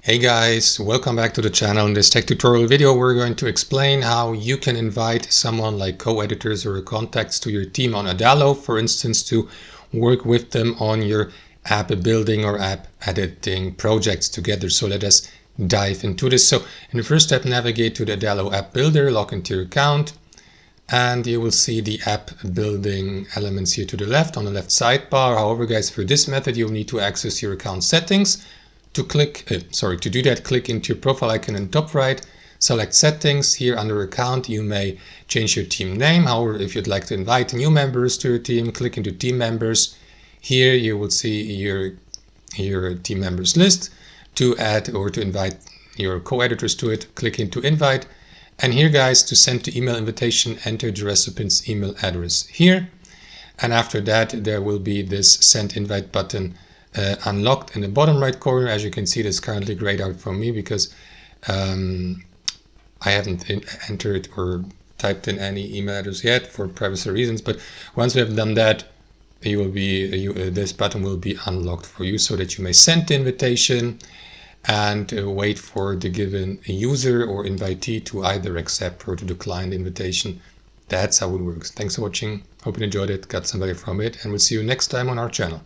Hey guys, welcome back to the channel. In this tech tutorial video, we're going to explain how you can invite someone like co-editors or contacts to your team on Adalo, for instance, to work with them on your app building or app editing projects together. So let us dive into this. So in the first step, navigate to the Adalo app builder, log into your account, and you will see the app building elements here to the left on the left sidebar. However, guys, for this method, you'll need to access your account settings. To do that, click into your profile icon in top right, select settings. Here under account, you may change your team name. However, if you'd like to invite new members to your team, click into team members. Here you will see your team members list. To add or to invite your co-editors to it, click into invite. And here, guys, to send the email invitation, enter the recipient's email address here. And after that, there will be this send invite button unlocked in the bottom right corner. As you can see, that's currently grayed out for me because I haven't entered or typed in any email address yet for privacy reasons. But once we have done that, this button will be unlocked for you so that you may send the invitation and wait for the given user or invitee to either accept or to decline the invitation. That's how it works. Thanks for watching. Hope you enjoyed it, got some value from it, and we'll see you next time on our channel.